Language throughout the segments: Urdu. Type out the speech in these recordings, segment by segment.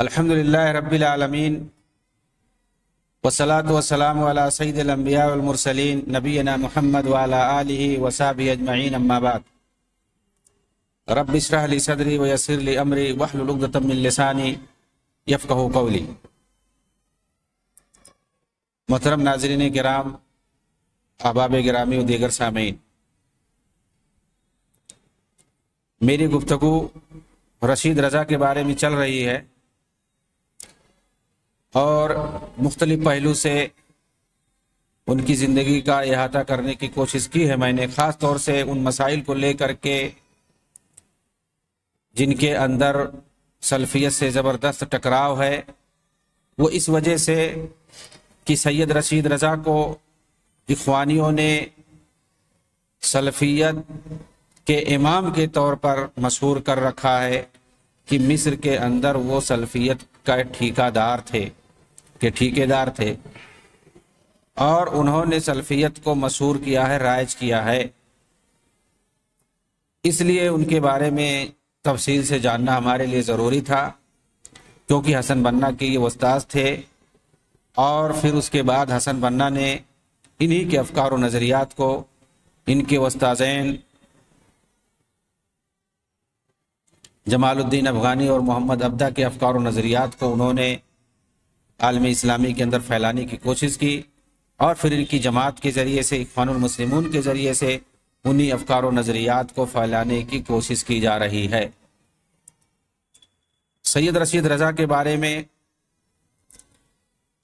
الحمدللہ رب العالمین والصلاة والسلام علی سید الانبیاء والمرسلین نبینا محمد وعلی آلہ وصحبہ اجمعین اما بعد رب اشرح لی صدری ویسر لی امری واحلل عقدۃ من لسانی یفقہوا قولی۔ محترم ناظرین کرام، احباب گرامی و دیگر سامعین، میری گفتگو رشید رضا کے بارے میں چل رہی ہے اور مختلف پہلو سے ان کی زندگی کا احاطہ کرنے کی کوشش کی ہے میں نے، خاص طور سے ان مسائل کو لے کر کے جن کے اندر سلفیت سے زبردست ٹکراؤ ہے۔ وہ اس وجہ سے کہ سید رشید رضا کو اخوانیوں نے سلفیت کے امام کے طور پر مشہور کر رکھا ہے کہ مصر کے اندر وہ سلفیت کا ٹھیکیدار تھے اور انہوں نے سلفیت کو مشہور کیا ہے، رائج کیا ہے۔ اس لیے ان کے بارے میں تفصیل سے جاننا ہمارے لیے ضروری تھا، کیونکہ حسن بنا کے یہ استاد تھے اور پھر اس کے بعد حسن بنا نے انہی کے افکار و نظریات کو ان کے استاذین جمال الدین افغانی اور محمد عبدہ کے افکار و نظریات کو انہوں نے عالم اسلامی کے اندر پھیلانے کی کوشش کی، اور پھر ان کی جماعت کے ذریعے سے، اخوان المسلمون کے ذریعے سے انہی افکار و نظریات کو پھیلانے کی کوشش کی جا رہی ہے۔ سید رشید رضا کے بارے میں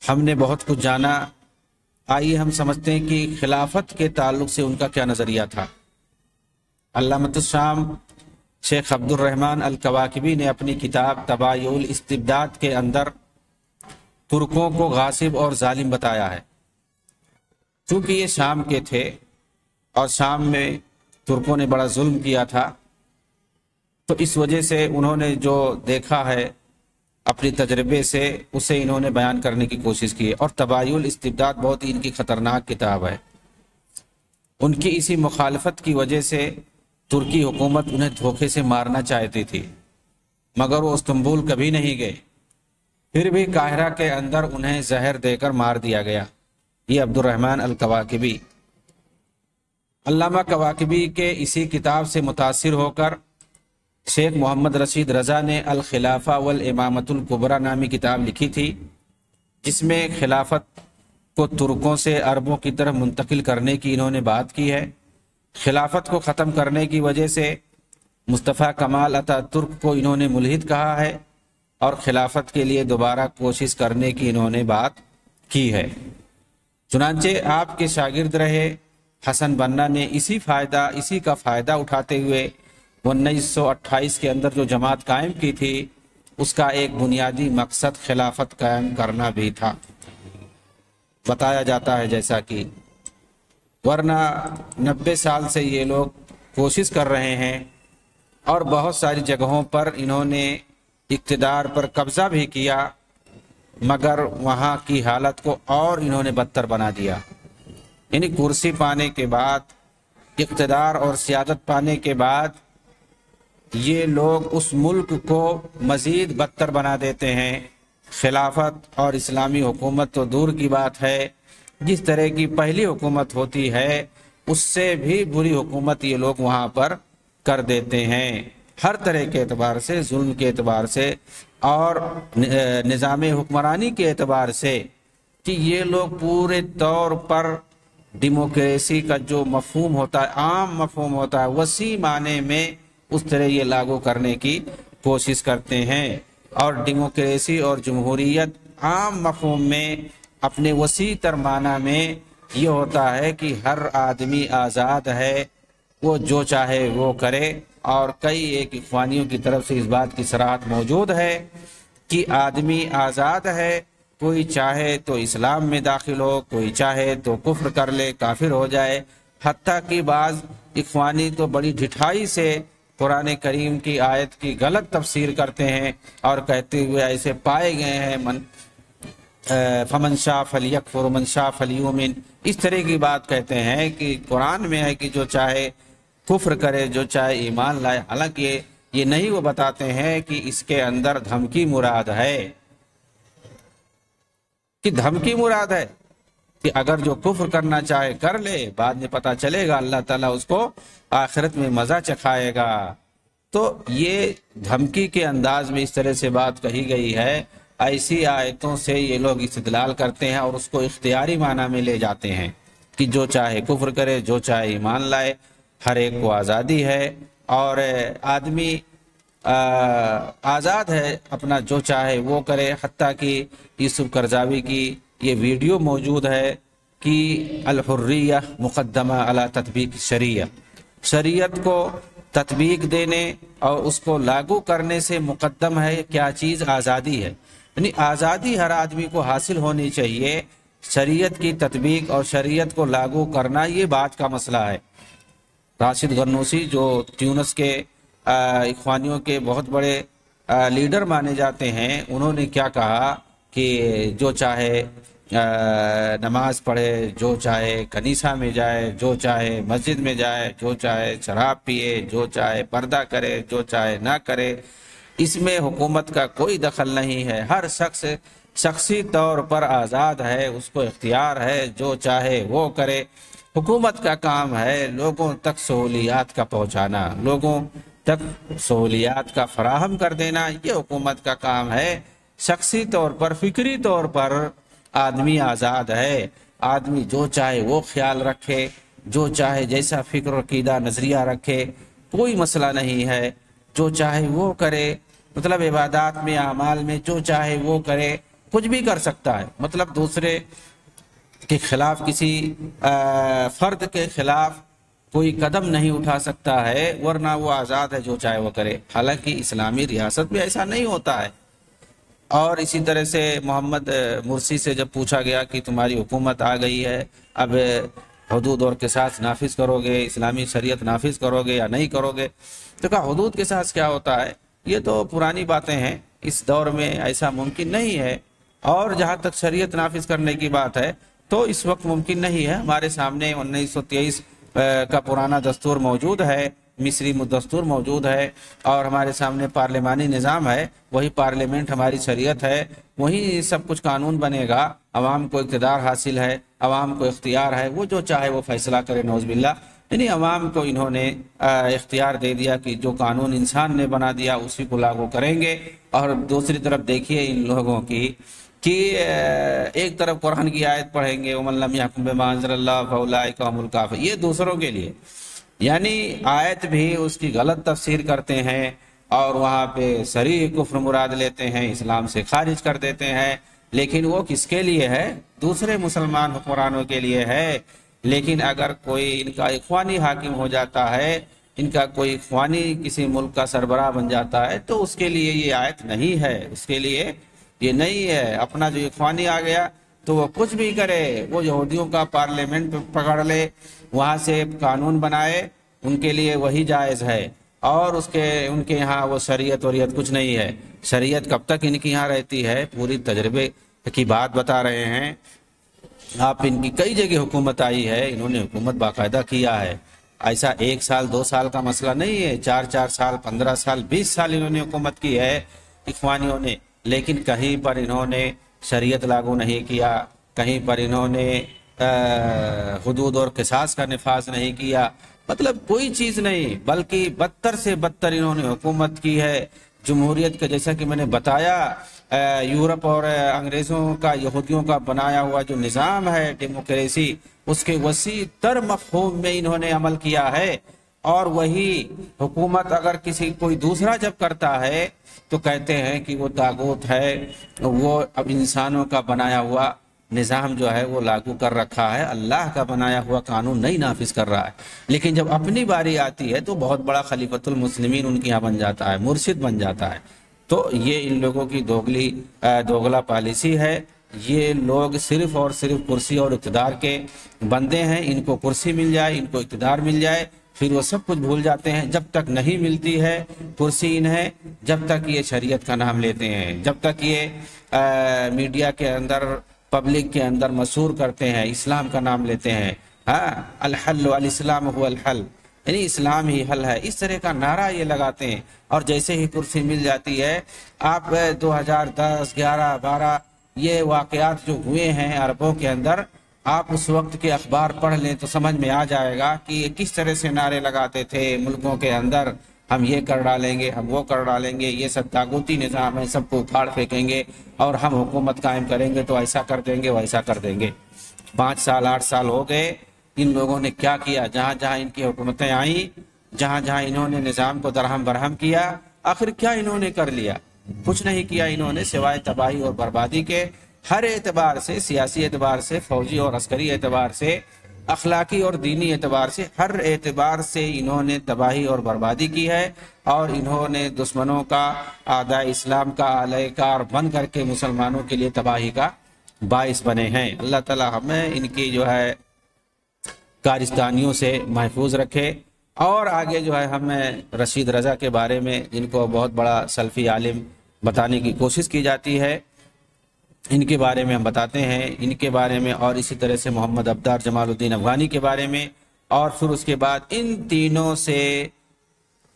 ہم نے بہت کچھ جانا، آئیے ہم سمجھتے ہیں کہ خلافت کے تعلق سے ان کا کیا نظریہ تھا۔ علامۃ الشام شیخ عبد الرحمن الکواکبی نے اپنی کتاب تبایع الاستبداد کے اندر ترکوں کو غاصب اور ظالم بتایا ہے۔ چونکہ یہ شام کے تھے اور شام میں ترکوں نے بڑا ظلم کیا تھا، تو اس وجہ سے انہوں نے جو دیکھا ہے اپنی تجربے سے اسے انہوں نے بیان کرنے کی کوشش کی، اور تبایع الاستبداد بہت ہی ان کی خطرناک کتاب ہے۔ ان کی اسی مخالفت کی وجہ سے ترکی حکومت انہیں دھوکے سے مارنا چاہتی تھی، مگر وہ استنبول کبھی نہیں گئے، پھر بھی قاہرہ کے اندر انہیں زہر دے کر مار دیا گیا۔ یہ عبد الرحمن الکواکبی، علامہ کواکبی کے اسی کتاب سے متاثر ہو کر شیخ محمد رشید رضا نے الخلافہ والامامۃ الکبریٰ نامی کتاب لکھی تھی، جس میں خلافت کو ترکوں سے عربوں کی طرف منتقل کرنے کی انہوں نے بات کی ہے۔ خلافت کو ختم کرنے کی وجہ سے مصطفیٰ کمال اتا ترک کو انہوں نے ملحد کہا ہے، اور خلافت کے لیے دوبارہ کوشش کرنے کی انہوں نے بات کی ہے۔ چنانچہ آپ کے شاگرد رہے حسن بنا نے اسی کا فائدہ اٹھاتے ہوئے 1928 کے اندر جو جماعت قائم کی تھی، اس کا ایک بنیادی مقصد خلافت قائم کرنا بھی تھا، بتایا جاتا ہے جیسا کہ، ورنہ 90 سال سے یہ لوگ کوشش کر رہے ہیں اور بہت ساری جگہوں پر انہوں نے اقتدار پر قبضہ بھی کیا، مگر وہاں کی حالت کو اور انہوں نے بدتر بنا دیا۔ یعنی کرسی پانے کے بعد، اقتدار اور سیادت پانے کے بعد، یہ لوگ اس ملک کو مزید بدتر بنا دیتے ہیں۔ خلافت اور اسلامی حکومت تو دور کی بات ہے، جس طرح کی پہلی حکومت ہوتی ہے اس سے بھی بری حکومت یہ لوگ وہاں پر کر دیتے ہیں، ہر طرح کے اعتبار سے، ظلم کے اعتبار سے اور نظام حکمرانی کے اعتبار سے، کہ یہ لوگ پورے طور پر ڈیموکریسی کا جو مفہوم ہوتا ہے، عام مفہوم ہوتا ہے، وسیع معنی میں اس طرح یہ لاگو کرنے کی کوشش کرتے ہیں۔ اور ڈیموکریسی اور جمہوریت عام مفہوم میں اپنے وسیع تر معنی میں یہ ہوتا ہے کہ ہر آدمی آزاد ہے، وہ جو چاہے وہ کرے، اور کئی ایک اخوانیوں کی طرف سے اس بات کی صراحت موجود ہے کہ آدمی آزاد ہے، کوئی چاہے تو اسلام میں داخل ہو، کوئی چاہے تو کفر کر لے، کافر ہو جائے۔ حتیٰ کہ بعض اخوانی تو بڑی ڈھٹائی سے قرآن کریم کی آیت کی غلط تفسیر کرتے ہیں اور کہتے ہوئے ایسے پائے گئے ہیں، فمن شاء فلیکفر ومن شاء فلیؤمن، اس طرح کی بات کہتے ہیں کہ قرآن میں ہے کہ جو چاہے کفر کرے، جو چاہے ایمان لائے۔ حالانکہ یہ نہیں وہ بتاتے ہیں کہ اس کے اندر دھمکی مراد ہے، کہ دھمکی مراد ہے کہ اگر جو کفر کرنا چاہے کر لے، بعد میں پتہ چلے گا اللہ تعالیٰ اس کو آخرت میں مزہ چکھائے گا۔ تو یہ دھمکی کے انداز میں اس طرح سے بات کہی گئی ہے، ایسی آیتوں سے یہ لوگ استدلال کرتے ہیں اور اس کو اختیاری معنی میں لے جاتے ہیں کہ جو چاہے کفر کرے، جو چاہے ایمان لائے، ہر ایک کو آزادی ہے، اور آدمی آزاد ہے اپنا جو چاہے وہ کرے۔ حتیٰ کہ یوسف قرضاوی کی یہ ویڈیو موجود ہے کہ الحریہ مقدمہ علی تطبیق شریعہ، شریعت کو تطبیق دینے اور اس کو لاگو کرنے سے مقدم ہے کیا چیز؟ آزادی ہے۔ یعنی آزادی ہر آدمی کو حاصل ہونی چاہیے، شریعت کی تطبیق اور شریعت کو لاگو کرنا یہ بات کا مسئلہ ہے۔ راشد غنوسی جو تیونس کے اخوانیوں کے بہت بڑے لیڈر مانے جاتے ہیں، انہوں نے کیا کہا کہ جو چاہے نماز پڑھے، جو چاہے کنیسہ میں جائے، جو چاہے مسجد میں جائے، جو چاہے شراب پیے، جو چاہے پردہ کرے، جو چاہے نہ کرے، اس میں حکومت کا کوئی دخل نہیں ہے، ہر شخص شخصی طور پر آزاد ہے، اس کو اختیار ہے، جو چاہے وہ کرے۔ حکومت کا کام ہے لوگوں تک سہولیات کا پہنچانا، لوگوں تک سہولیات کا فراہم کر دینا، یہ حکومت کا کام ہے۔ شخصی طور پر، فکری طور پر آدمی آزاد ہے، آدمی جو چاہے وہ خیال رکھے، جو چاہے جیسا فکر و عقیدہ نظریہ رکھے، کوئی مسئلہ نہیں ہے، جو چاہے وہ کرے، مطلب عبادات میں اعمال میں جو چاہے وہ کرے، کچھ بھی کر سکتا ہے، مطلب دوسرے کے خلاف، کسی فرد کے خلاف کوئی قدم نہیں اٹھا سکتا ہے، ورنہ وہ آزاد ہے، جو چاہے وہ کرے۔ حالانکہ اسلامی ریاست میں ایسا نہیں ہوتا ہے۔ اور اسی طرح سے محمد مرسی سے جب پوچھا گیا کہ تمہاری حکومت آ گئی ہے، اب حدود اور قصاص نافذ کرو گے، اسلامی شریعت نافذ کرو گے یا نہیں کرو گے؟ تو کہا حدود قصاص کیا ہوتا ہے، یہ تو پرانی باتیں ہیں، اس دور میں ایسا ممکن نہیں ہے، اور جہاں تک شریعت نافذ کرنے کی بات ہے تو اس وقت ممکن نہیں ہے۔ ہمارے سامنے 1923 کا پرانا دستور موجود ہے، مصری دستور موجود ہے، اور ہمارے سامنے پارلیمانی نظام ہے، وہی پارلیمنٹ ہماری شریعت ہے، وہی سب کچھ قانون بنے گا۔ عوام کو اقتدار حاصل ہے، عوام کو اختیار ہے، وہ جو چاہے وہ فیصلہ کرے، نعوذ باللہ۔ یعنی عوام کو انہوں نے اختیار دے دیا کہ جو قانون انسان نے بنا دیا اسی کو لاگو کریں گے۔ اور دوسری طرف دیکھیے ان لوگوں کی کہ ایک طرف قرآن کی آیت پڑھیں گے وَمَن لَّمْ يَحْكُم بِمَا أَنزَلَ اللَّهُ فَأُولَٰئِكَ هُمُ الْكَافِرُونَ، یہ دوسروں کے لیے، یعنی آیت بھی اس کی غلط تفسیر کرتے ہیں اور وہاں پہ صریح کفر مراد لیتے ہیں، اسلام سے خارج کر دیتے ہیں، لیکن وہ کس کے لیے ہے؟ دوسرے مسلمان حکمرانوں کے لیے ہے۔ لیکن اگر کوئی ان کا اخوانی حاکم ہو جاتا ہے، ان کا کوئی اخوانی کسی ملک کا سربراہ بن جاتا ہے، تو اس کے لیے یہ آیت نہیں ہے، اس کے لیے یہ نہیں ہے۔ اپنا جو اخوانی آ گیا تو وہ کچھ بھی کرے، وہ یہودیوں کا پارلیمنٹ پکڑ لے، وہاں سے قانون بنائے، ان کے لیے وہی جائز ہے، اور ان کے یہاں وہ شریعت وریعت کچھ نہیں ہے۔ شریعت کب تک ان کی یہاں رہتی ہے؟ پوری تجربے کی بات بتا رہے ہیں آپ۔ ان کی کئی جگہ حکومت آئی ہے، انہوں نے حکومت باقاعدہ کیا ہے، ایسا 1 سال 2 سال کا مسئلہ نہیں ہے، 4 سال 15 سال 20 سال انہوں نے حکومت کی ہے اخوانیوں نے، لیکن کہیں پر انہوں نے شریعت لاگو نہیں کیا، کہیں پر انہوں نے حدود اور قصاص کا نفاذ نہیں کیا، مطلب کوئی چیز نہیں، بلکہ بدتر سے بدتر انہوں نے حکومت کی ہے۔ جمہوریت کا، جیسا کہ میں نے بتایا، یورپ اور انگریزوں کا، یہودیوں کا بنایا ہوا جو نظام ہے ڈیموکریسی، اس کے وسیع تر مفہوم میں انہوں نے عمل کیا ہے۔ اور وہی حکومت اگر کوئی دوسرا جب کرتا ہے تو کہتے ہیں کہ وہ طاغوت ہے، وہ اب انسانوں کا بنایا ہوا نظام جو ہے وہ لاگو کر رکھا ہے، اللہ کا بنایا ہوا قانون نہیں نافذ کر رہا ہے۔ لیکن جب اپنی باری آتی ہے تو بہت بڑا خلیفۃ المسلمین ان کے یہاں بن جاتا ہے، مرشد بن جاتا ہے۔ تو یہ ان لوگوں کی دوغلا پالیسی ہے۔ یہ لوگ صرف اور صرف کرسی اور اقتدار کے بندے ہیں، ان کو کرسی مل جائے، ان کو اقتدار مل جائے، پھر وہ سب کچھ بھول جاتے ہیں۔ جب تک نہیں ملتی ہے کرسی انہیں، جب تک یہ شریعت کا نام لیتے ہیں، جب تک یہ میڈیا کے اندر، پبلک کے اندر مسحور کرتے ہیں، اسلام کا نام لیتے ہیں، ہاں الحل والاسلام هو الحل، یعنی اسلام ہی حل ہے، اس طرح کا نعرہ یہ لگاتے ہیں۔ اور جیسے ہی کرسی مل جاتی ہے، آپ 2010، 11، 12 یہ واقعات جو ہوئے ہیں عربوں کے اندر، آپ اس وقت کے اخبار پڑھ لیں تو سمجھ میں آ جائے گا کہ یہ کس طرح سے نعرے لگاتے تھے ملکوں کے اندر، ہم یہ کر ڈالیں گے، ہم وہ کر ڈالیں گے، یہ سب طاغوتی نظام ہے، سب کو اکھاڑ پھینکیں گے اور ہم حکومت قائم کریں گے تو ایسا کر دیں گے، ویسا کر دیں گے۔ 5 سال 8 سال ہو گئے، ان لوگوں نے کیا کیا؟ جہاں جہاں ان کی حکومتیں آئیں، جہاں جہاں انہوں نے نظام کو درہم برہم کیا، آخر کیا انہوں نے کر لیا؟ کچھ نہیں کیا انہوں نے سوائے تباہی اور بربادی کے، ہر اعتبار سے، سیاسی اعتبار سے، فوجی اور عسکری اعتبار سے، اخلاقی اور دینی اعتبار سے، ہر اعتبار سے انہوں نے تباہی اور بربادی کی ہے، اور انہوں نے دشمنوں کا، اعداء اسلام کا اعلی کار بن کر کے مسلمانوں کے لیے تباہی کا باعث بنے ہیں۔ اللہ تعالی ہمیں ان کی جو ہے کارستانیوں سے محفوظ رکھے۔ اور آگے جو ہے ہمیں رشید رضا کے بارے میں، جن کو بہت بڑا سلفی عالم بتانے کی کوشش کی جاتی ہے، ان کے بارے میں ہم بتاتے ہیں، ان کے بارے میں، اور اسی طرح سے محمد ابدار جمال الدین افغانی کے بارے میں، اور پھر اس کے بعد ان تینوں سے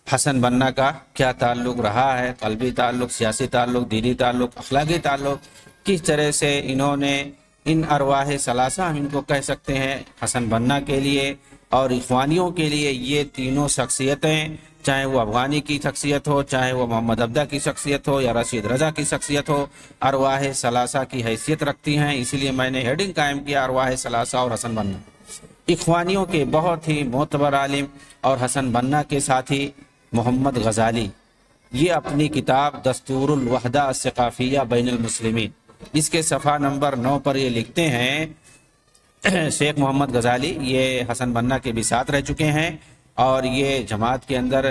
حسن بننا کا کیا تعلق رہا ہے، قلبی تعلق، سیاسی تعلق، دینی تعلق، اخلاقی تعلق، کس طرح سے انہوں نے ان ارواح ثلاثہ ہم ان کو کہہ سکتے ہیں حسن بننا کے لیے اور اخوانیوں کے لیے، یہ تینوں شخصیتیں، چاہے وہ افغانی کی شخصیت ہو، چاہے وہ محمد ابدہ کی شخصیت ہو یا رشید رضا کی شخصیت ہو، ارواح ثلاثہ کی حیثیت رکھتی ہیں۔ اسی لیے میں نے ہیڈنگ قائم کیا ارواح ثلاثہ اور حسن بننا۔ اخوانیوں کے بہت ہی معتبر عالم اور حسن بننا کے ساتھی محمد غزالی، یہ اپنی کتاب دستور الوحدہ الثقافیہ بین المسلمین، اس کے صفحہ نمبر 9 پر یہ لکھتے ہیں، شیخ محمد غزالی یہ حسن بننا کے بھی ساتھ رہ چکے ہیں، اور یہ جماعت کے اندر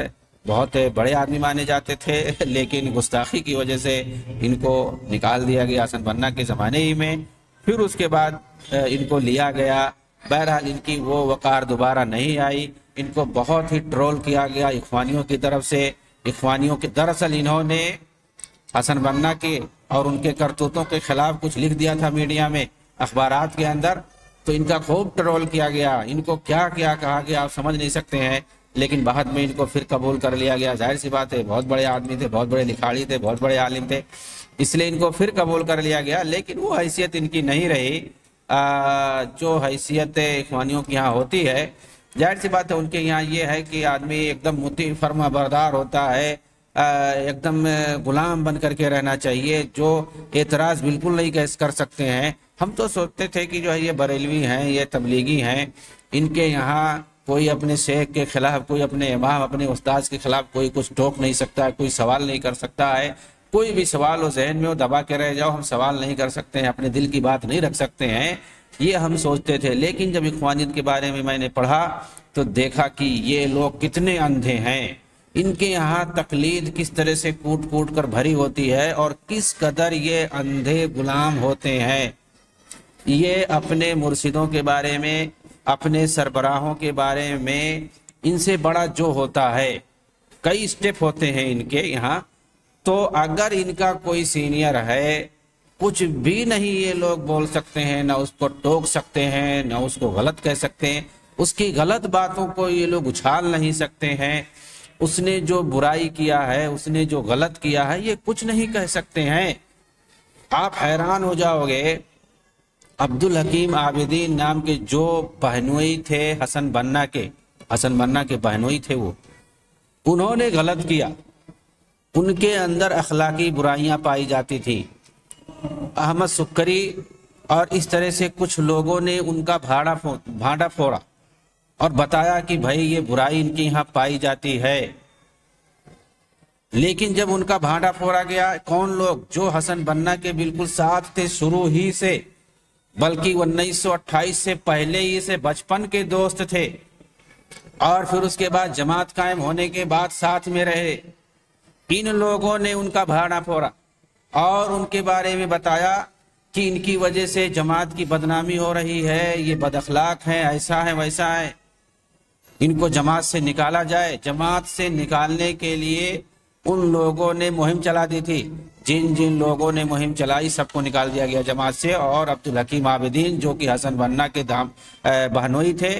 بہت بڑے آدمی مانے جاتے تھے، لیکن گستاخی کی وجہ سے ان کو نکال دیا گیا حسن بننا کے زمانے ہی میں، پھر اس کے بعد ان کو لیا گیا۔ بہرحال ان کی وہ وقار دوبارہ نہیں آئی، ان کو بہت ہی ٹرول کیا گیا اخوانیوں کی طرف سے۔ اخوانیوں کے دراصل انہوں نے حسن بننا کے اور ان کے کرتوتوں کے خلاف کچھ لکھ دیا تھا میڈیا میں، اخبارات کے اندر، تو ان کا خوب ٹرول کیا گیا، ان کو کیا کیا کہا گیا آپ سمجھ نہیں سکتے ہیں، لیکن بعد میں ان کو پھر قبول کر لیا گیا۔ ظاہر سی بات ہے، بہت بڑے آدمی تھے، بہت بڑے لکھاڑی تھے، بہت بڑے عالم تھے، اس لیے ان کو پھر قبول کر لیا گیا، لیکن وہ حیثیت ان کی نہیں رہی جو حیثیت اخوانیوں کی یہاں ہوتی ہے۔ ظاہر سی بات ہے ان کے یہاں یہ ہے کہ آدمی ایک دم مطیع فرما بردار ہوتا ہے، ایک دم غلام بن کر کے رہنا چاہیے، جو اعتراض بالکل نہیں کر سکتے ہیں۔ ہم تو سوچتے تھے کہ جو ہے یہ بریلوی ہیں، یہ تبلیغی ہیں، ان کے یہاں کوئی اپنے شیخ کے خلاف، کوئی اپنے امام، اپنے استاذ کے خلاف کوئی کچھ ٹوک نہیں سکتا ہے، کوئی سوال نہیں کر سکتا ہے، کوئی بھی سوال ہو ذہن میں ہو دبا کے رہ جاؤ، ہم سوال نہیں کر سکتے ہیں، اپنے دل کی بات نہیں رکھ سکتے ہیں، یہ ہم سوچتے تھے۔ لیکن جب اخوانیت کے بارے میں نے پڑھا تو دیکھا کہ یہ لوگ کتنے اندھے ہیں، ان کے یہاں تقلید کس طرح سے کوٹ کوٹ کر بھری ہوتی ہے، اور کس قدر یہ اندھے غلام ہوتے ہیں۔ یہ اپنے مرشدوں کے بارے میں، اپنے سربراہوں کے بارے میں ان سے بڑا جو ہوتا ہے، کئی سٹیپ ہوتے ہیں ان کے یہاں، تو اگر ان کا کوئی سینئر ہے، کچھ بھی نہیں یہ لوگ بول سکتے ہیں، نہ اس کو ٹوک سکتے ہیں، نہ اس کو غلط کہہ سکتے ہیں، اس کی غلط باتوں کو یہ لوگ اچھال نہیں سکتے ہیں، اس نے جو برائی کیا ہے، اس نے جو غلط کیا ہے، یہ کچھ نہیں کہہ سکتے ہیں۔ آپ حیران ہو جاؤ گے، عبدالحکیم عابدین نام کے جو بہنوئی تھے حسن بننا کے بہنوئی تھے، وہ انہوں نے غلط کیا، ان کے اندر اخلاقی برائیاں پائی جاتی تھی۔ احمد سکری اور اس طرح سے کچھ لوگوں نے ان کا بھانڈا پھوڑا اور بتایا کہ بھائی یہ برائی ان کے یہاں پائی جاتی ہے، لیکن جب ان کا بھانڈا پھوڑا گیا، کون لوگ؟ جو حسن بننا کے بالکل ساتھ تھے شروع ہی سے، بلکہ 1928 سے پہلے ہی سے بچپن کے دوست تھے، اور پھر اس کے بعد جماعت قائم ہونے کے بعد ساتھ میں رہے، ان لوگوں نے ان کا بھانڈا پھوڑا اور ان کے بارے میں بتایا کہ ان کی وجہ سے جماعت کی بدنامی ہو رہی ہے، یہ بد اخلاق ہیں، ایسا ہے ویسا ہے، ان کو جماعت سے نکالا جائے۔ جماعت سے نکالنے کے لیے ان لوگوں نے مہم چلا دی تھی، جن لوگوں نے مہم چلائی سب کو نکال دیا گیا جماعت سے، اور عبدالحکیم عابدین جو کہ حسن بننا کے بہنوئی تھے،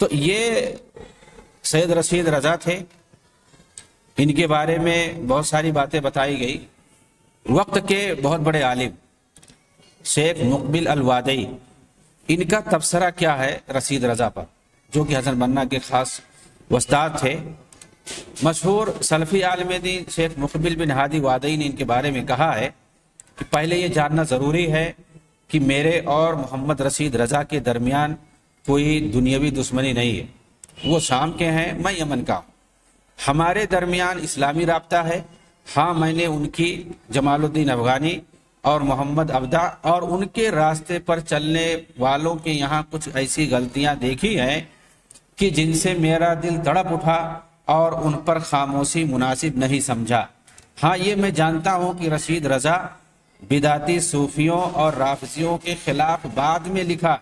تو یہ سید رشید رضا تھے، ان کے بارے میں بہت ساری باتیں بتائی گئی۔ وقت کے بہت بڑے عالم شیخ مقبل الوادعی، ان کا تبصرہ کیا ہے رشید رضا پر، جو کہ حسن بنا کے خاص استاد تھے۔ مشہور سلفی عالم دین شیخ مقبل بن ہادی وادعی نے ان کے بارے میں کہا ہے کہ پہلے یہ جاننا ضروری ہے کہ میرے اور محمد رشید رضا کے درمیان کوئی دنیاوی دشمنی نہیں ہے۔ وہ شام کے ہیں، میں یمن کا ہوں، ہمارے درمیان اسلامی رابطہ ہے۔ ہاں، میں نے ان کی جمال الدین افغانی اور محمد ابدا اور ان کے راستے پر چلنے والوں کے یہاں کچھ ایسی غلطیاں دیکھی ہیں کہ جن سے میرا دل تڑپ اٹھا اور ان پر خاموشی مناسب نہیں سمجھا۔ ہاں، یہ میں جانتا ہوں کہ رشید رضا بدعتی صوفیوں اور رافضیوں کے خلاف بعد میں لکھا،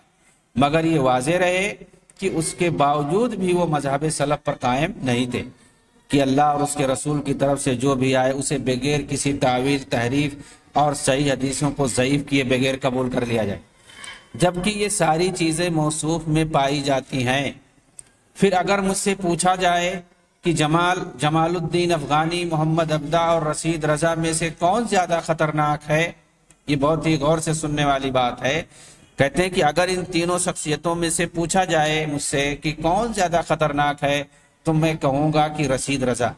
مگر یہ واضح رہے کہ اس کے باوجود بھی وہ مذہب سلف پر قائم نہیں تھے کہ اللہ اور اس کے رسول کی طرف سے جو بھی آئے اسے بغیر کسی تعویل، تحریف اور صحیح حدیثوں کو ضعیف کیے بغیر قبول کر لیا جائے، جبکہ یہ ساری چیزیں موصوف میں پائی جاتی ہیں۔ پھر اگر مجھ سے پوچھا جائے کہ جمال الدین افغانی، محمد ابدا اور رشید رضا میں سے کون زیادہ خطرناک ہے، یہ بہت ہی غور سے سننے والی بات ہے۔ کہتے ہیں کہ اگر ان تینوں شخصیتوں میں سے پوچھا جائے مجھ سے کہ کون زیادہ خطرناک ہے تو میں کہوں گا کہ رشید رضا،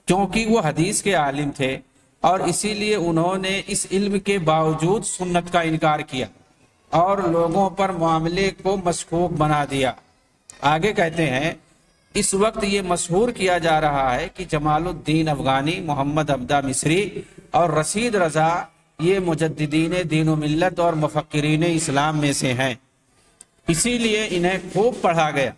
کیونکہ وہ حدیث کے عالم تھے اور اسی لیے انہوں نے اس علم کے باوجود سنت کا انکار کیا اور لوگوں پر معاملے کو مشکوک بنا دیا۔ آگے کہتے ہیں اس وقت یہ مشہور کیا جا رہا ہے کہ جمال الدین افغانی، محمد ابدا مصری اور رشید رضا یہ مجددین دین و ملت اور مفکرین اسلام میں سے ہیں، اسی لیے انہیں خوب پڑھا گیا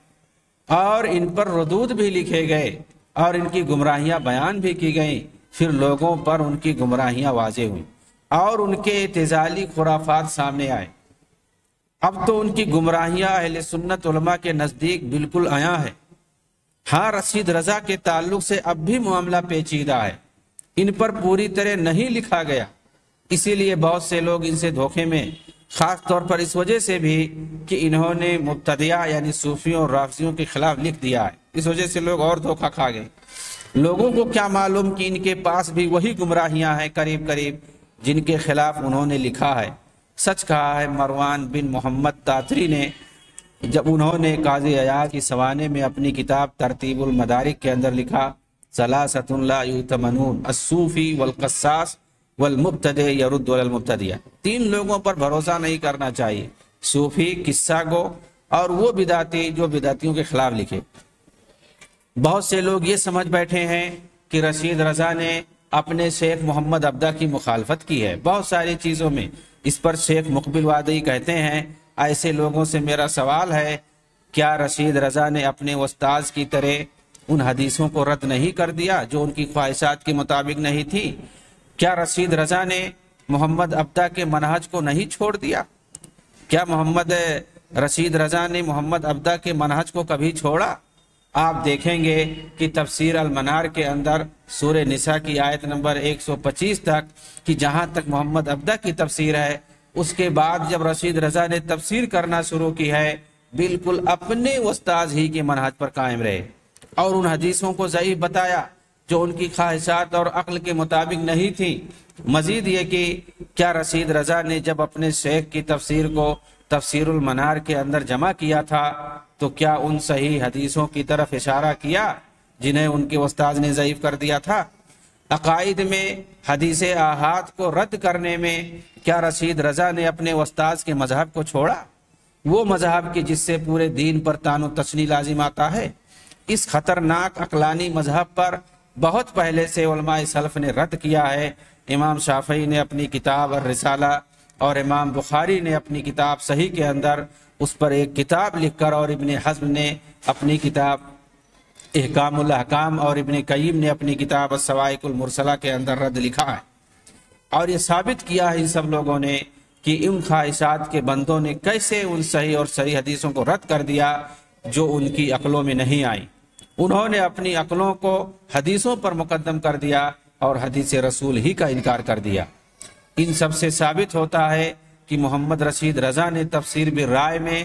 اور ان پر ردود بھی لکھے گئے اور ان کی گمراہیاں بیان بھی کی گئیں۔ پھر لوگوں پر ان کی گمراہیاں واضح ہوئیں اور ان کے اعتزالی خرافات سامنے آئے۔ اب تو ان کی گمراہیاں اہل سنت علماء کے نزدیک بالکل عیاں ہے۔ ہاں، رشید رضا کے تعلق سے اب بھی معاملہ پیچیدہ ہے، ان پر پوری طرح نہیں لکھا گیا، اسی لیے بہت سے لوگ ان سے دھوکے میں، خاص طور پر اس وجہ سے بھی کہ انہوں نے مبتدیہ یعنی صوفیوں اور رافضیوں کے خلاف لکھ دیا ہے، اس وجہ سے لوگ اور دھوکہ کھا گئے۔ لوگوں کو کیا معلوم کہ ان کے پاس بھی وہی گمراہیاں ہیں قریب جن کے خلاف انہوں نے لکھا ہے۔ سچ کہا ہے مروان بن محمد تاتری نے جب انہوں نے قاضی عیاض کی سوانے میں اپنی کتاب ترتیب المدارک کے اندر لکھا، ثلاثۃ لا یؤتمنون الصوفی والقصاص والمبتدع یرد علی المبتدع، تین لوگوں پر بھروسہ نہیں کرنا چاہیے، صوفی، قصہ گو اور وہ بدعتی جو بدعتیوں کے خلاف لکھے۔ بہت سے لوگ یہ سمجھ بیٹھے ہیں کہ رشید رضا نے اپنے شیخ محمد ابدا کی مخالفت کی ہے بہت ساری چیزوں میں۔ اس پر شیخ مقبل وادعی کہتے ہیں ایسے لوگوں سے میرا سوال ہے، کیا رشید رضا نے اپنے استاذ کی طرح ان حدیثوں کو رد نہیں کر دیا جو ان کی خواہشات کے مطابق نہیں تھی؟ کیا رشید رضا نے محمد ابدا کے منہج کو نہیں چھوڑ دیا؟ کیا رشید رضا نے محمد ابدا کے منہج کو کبھی چھوڑا؟ آپ دیکھیں گے کہ تفسیر المنار کے اندر سورہ نساء کی آیت نمبر 125 تک کہ جہاں تک محمد ابدا کی تفسیر ہے، اس کے بعد جب رشید رضا نے تفسیر کرنا شروع کی ہے بالکل اپنے استاذ ہی کے منہج پر قائم رہے اور ان حدیثوں کو ضعیف بتایا جو ان کی خواہشات اور عقل کے مطابق نہیں تھی۔ مزید یہ کہ کیا رشید رضا نے جب اپنے شیخ کی تفسیر کو تفسیر المنار کے اندر جمع کیا تھا تو کیا ان صحیح حدیثوں کی طرف اشارہ کیا جنہیں ان کے استاذ نے ضعیف کر دیا تھا؟ عقائد میں حدیث آحاد کو رد کرنے میں کیا رشید رضا نے اپنے استاذ کے مذہب کو چھوڑا، وہ مذہب کی جس سے پورے دین پر تان و تشنیع لازم آتا ہے؟ اس خطرناک عقلانی مذہب پر بہت پہلے سے علماء سلف نے رد کیا ہے۔ امام شافعی نے اپنی کتاب الرسالہ اور امام بخاری نے اپنی کتاب صحیح کے اندر اس پر ایک کتاب لکھ کر، اور ابن حزم نے اپنی کتاب احکام الاحکام اور ابن قیم نے اپنی کتاب الصواعق المرسلہ کے اندر رد لکھا ہے، اور یہ ثابت کیا ہے ان سب لوگوں نے کہ ان خواہشات کے بندوں نے کیسے ان صحیح اور صحیح حدیثوں کو رد کر دیا جو ان کی عقلوں میں نہیں آئی۔ انہوں نے اپنی عقلوں کو حدیثوں پر مقدم کر دیا اور حدیث رسول ہی کا انکار کر دیا۔ ان سب سے ثابت ہوتا ہے کہ محمد رشید رضا نے تفسیر بالرائے میں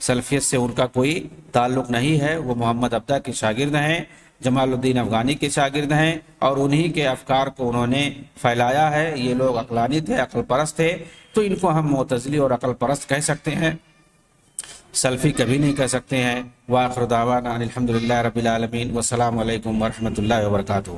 سلفیت سے ان کا کوئی تعلق نہیں ہے، وہ محمد عبدہ کے شاگرد ہیں، جمال الدین افغانی کے شاگرد ہیں، اور انہی کے افکار کو انہوں نے پھیلایا ہے۔ یہ لوگ عقلانی تھے، عقل پرست تھے، تو ان کو ہم معتزلی اور عقل پرست کہہ سکتے ہیں، سلفی کبھی نہیں کہہ سکتے ہیں۔ وآخر دعوانا ان الحمدللہ رب العالمین، والسلام علیکم ورحمۃ اللہ وبرکاتہ۔